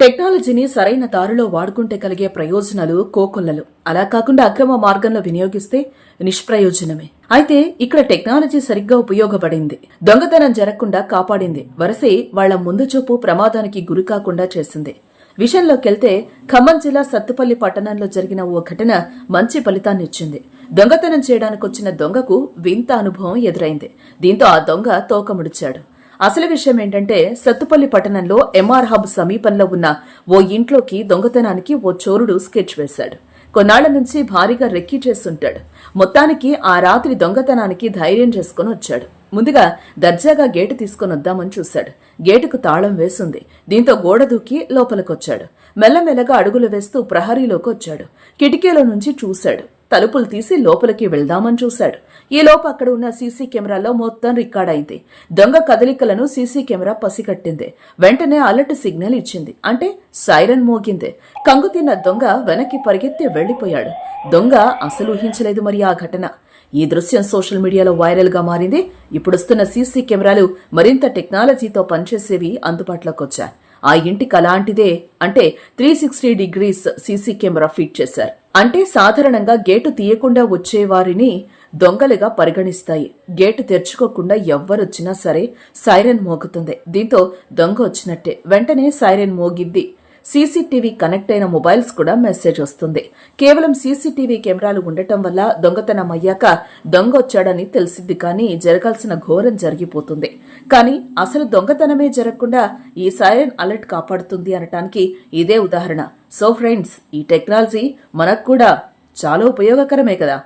టెక్నాలజీని సరైన దారిలో వాడుకుంటే కలిగే ప్రయోజనాలు కోకొల్లలు. అలా కాకుండా అక్రమ మార్గంలో వినియోగిస్తే నిష్ప్రయోజనమే. అయితే ఇక్కడ టెక్నాలజీ సరిగ్గా ఉపయోగపడింది, దొంగతనం జరగకుండా కాపాడింది, వరసే వాళ్ల ముందు చూపు ప్రమాదానికి గురికాకుండా చేసింది. విషయంలోకెళ్తే ఖమ్మం జిల్లా సత్తుపల్లి పట్టణంలో జరిగిన ఓ ఘటన మంచి ఫలితాన్నిచ్చింది. దొంగతనం చేయడానికొచ్చిన దొంగకు వింత అనుభవం ఎదురైంది. దీంతో ఆ దొంగ తోకముడిచాడు. అసలు విషయం ఏంటంటే, సత్తుపల్లి పట్టణంలో ఎంఆర్ హబ్ సమీపంలో ఉన్న ఓ ఇంట్లోకి దొంగతనానికి ఓ చోరుడు స్కెచ్ వేశాడు. కొన్నాళ్ల నుంచి భారీగా రెక్కీ చేస్తుంటాడు. మొత్తానికి ఆ రాత్రి దొంగతనానికి ధైర్యం చేసుకుని వచ్చాడు. ముందుగా దర్జాగా గేటు తీసుకుని వద్దామని చూశాడు. గేటుకు తాళం వేసుంది. దీంతో గోడ దూకి లోపలికొచ్చాడు. మెల్లమెల్లగా అడుగులు వేస్తూ ప్రహరీలోకి వచ్చాడు. కిటికీలో నుంచి చూశాడు. తలుపులు తీసి లోపలికి వెళ్దామని చూశాడు. ఈలోపు అక్కడ ఉన్న సీసీ కెమెరాలో మొత్తం రికార్డ్ అయింది. దొంగ కదలికలను సీసీ కెమెరా పసిగట్టింది. వెంటనే అలర్ట్ సిగ్నల్ ఇచ్చింది. అంటే సైరన్ మోగింది. కంగుతిన్న దొంగ వెనక్కి పరిగెత్తి వెళ్లిపోయాడు. దొంగ అసలు ఊహించలేదు మరి ఆ ఘటన. ఈ దృశ్యం సోషల్ మీడియాలో వైరల్ గా మారింది. ఇప్పుడొస్తున్న సీసీ కెమెరాలు మరింత టెక్నాలజీతో పనిచేసేవి అందుబాటులోకి వచ్చాయి. ఆ ఇంటికి అలాంటిదే, అంటే 360 డిగ్రీస్ సీసీ కెమెరా ఫిట్ చేశారు. అంటే సాధారణంగా గేటు తీయకుండా వచ్చేవారిని దొంగలుగా పరిగణిస్తాయి. గేటు తెరుచుకోకుండా ఎవ్వరొచ్చినా సరే సైరన్ మోగుతుంది. దీంతో దొంగ వచ్చినట్టే. వెంటనే సైరన్ మోగిద్ది. సీసీటీవీ కనెక్ట్ అయిన మొబైల్స్ కూడా మెసేజ్ వస్తుంది. కేవలం సీసీటీవీ కెమెరాలు ఉండటం వల్ల దొంగతనం అయ్యాక దొంగ వచ్చాడని తెలిసిద్ది, కానీ జరగాల్సిన ఘోరం జరిగిపోతుంది. కానీ అసలు దొంగతనమే జరగకుండా ఈ సైరన్ అలర్ట్ కాపాడుతుంది అనటానికి ఇదే ఉదాహరణ. సో ఫ్రెండ్స్, ఈ టెక్నాలజీ మనకు కూడా చాలా ఉపయోగకరమే కదా.